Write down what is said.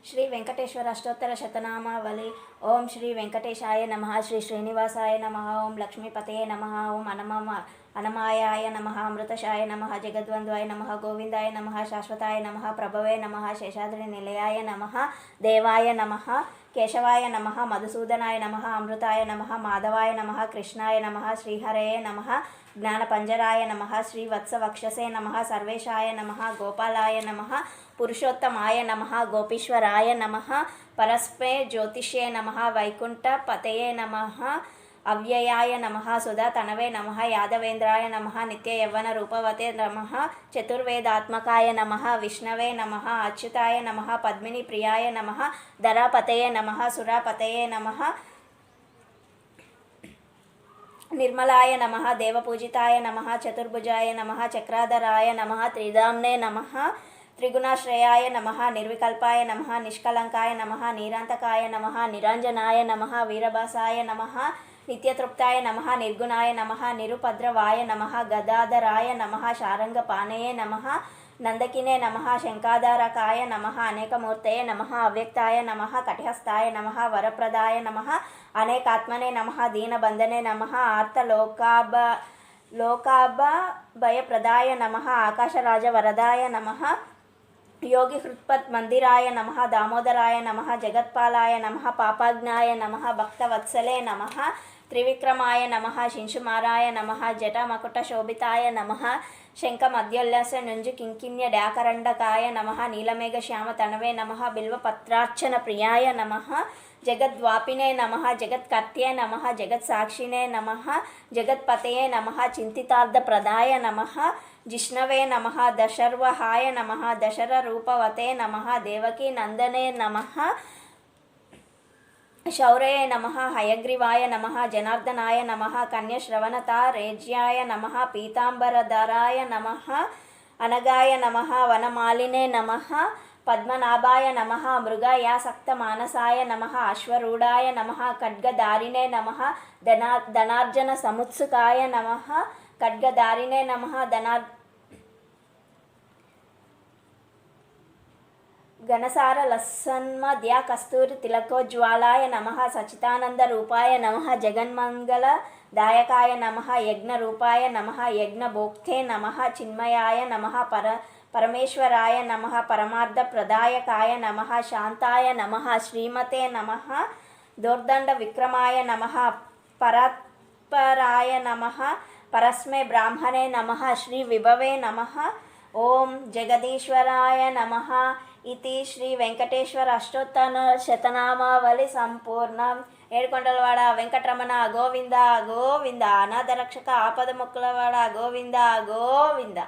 శ్రీ వెంకటేశ్వర అష్టోత్తర శతనామావళి. ఓం శ్రీ వెంకటేశాయ నమః. శ్రీ శ్రీనివాసాయ నమః. ఓం లక్ష్మీపతయే నమః. ఓం అనమాయాయ నమః. అమృతశాయ నమః. జగద్వంద్వాయ నమః. గోవిందాయ నమః. శాశ్వతాయ నమః. ప్రభవే నమః. శేషాద్రి నిలయాయ నమః. దేవాయ నమః. కేశవాయ నమః. మధుసూదనాయ నమః. అమృతాయ నమః. మాధవాయ నమః. కృష్ణాయ నమః. శ్రీహరయే నమః. జ్ఞానపంజరాయ నమః. శ్రీవత్సవక్షసే నమః. సర్వేశాయ నమః. గోపాలాయ నమః. పురుషోత్తమాయ నమః. గోపీశ్వరాయ నమః. పరస్మే జ్యోతిష్యే నమః. వైకుంఠ పతయే నమః. అవ్యయాయ నమః. సుధా తనవే నమః. యాదవేంద్రాయ నమః. నిత్య యవ్వన రూపవతే నమః. చతుర్వేదాత్మకాయ నమః. విష్ణవే నమః. అచ్యుతాయ నమః. పద్మిని ప్రియాయ నమః. ధరాపతయే నమః. సురాపతయే నమః. నిర్మలాయ నమః. దేవపూజితాయ నమః. చతుర్భుజాయ నమః. చక్రాధరాయ నమః. త్రిధామ్నే నమః. త్రిగుణాశ్రయాయ నమః. నిర్వికల్పాయ నమః. నిష్కలంకాయ నమః. నీరాంతకాయ నమః. నిరంజనాయ నమః. వీరభాసాయ నమః. నిత్యతృప్తాయ నమః. నిర్గుణాయ నమః. నిరుపద్రవాయ నమః. గదాధరాయ నమః. శారంగపాణయే నమః. నందకినే నమః. శంఖాధారకాయ నమః. అనేకమూర్తయే నమః. అవ్యక్తాయ నమః. కటిహస్తాయ నమః. వరప్రదాయ నమః. అనేకాత్మనే నమః. దీనబంధనే నమః. లోకాభయప్రదాయ నమః. ఆకాశరాజవరదాయ నమః. యోగి హృత్పత్ మందిరాయ నమః. దామోదరాయ నమః. జగత్పాలాయ నమః. పాపాజ్ఞాయ నమః. భక్తవత్సలే నమః. త్రివిక్రమాయ నమః. శింశుమారాయ నమః. జటమకుట శోభితాయ నమః. శంఖమధ్యోల్లస నుంజు కింకిణ్య డాకరండకాయ నమః. నీలమేఘ శ్యామ తనవే నమః. బిల్వపత్రార్చన ప్రియాయ నమః. జగద్వాపినే నమః. జగత్కర్త్యే నమః. జగత్సాక్షినే నమః. జగత్పతయే నమః. చింతితార్థప్రదాయ నమః. జిష్ణవే నమః. దశర్వహాయ నమః. దశరరూపవతే నమః. దేవకీ నందనే నమః. శౌరయే నమః. హయగ్రీవాయ నమః. జనార్దనాయ నమః. కన్యశ్రవణతారేజ్యాయ నమః. పీతాంబరధరాయ నమః. అనగాయ నమః. వనమాలినే నమః. పద్మనాభాయ నమః. మృగయాసక్తమానసాయ నమః. అశ్వరూఢాయ నమః. ఖడ్గధారిణే నమః. ధనార్జన సముత్సుకాయ నమః. ఖడ్గధారిణే నమః. ఘనసార లసన్మధ్య కస్తూరి తిలకోజ్వాలాయ నమః. సచితానంద రూపాయ నమః. జగన్మంగళ దాయకాయ నమః. యజ్ఞరూపాయ నమః. యజ్ఞభోక్తే నమః. చిన్మయాయ నమః. పరమేశ్వరాయ నమః. పరమార్థప్రదాయకాయ నమః. శాంతాయ నమః. శ్రీమతే నమః. దోర్దండ విక్రమాయ నమః. పరాత్పరాయ నమః. పరస్మే బ్రాహ్మణే నమః. శ్రీ విభవే నమః. ఓం జగదీశ్వరాయ నమః. ఇది శ్రీ వెంకటేశ్వర అష్టోత్తర శతనామావళి సంపూర్ణం. ఏడుకొండలవాడ వెంకటరమణ గోవింద గోవింద. అనాథరక్షక ఆపద మొక్కులవాడ గోవింద గోవింద.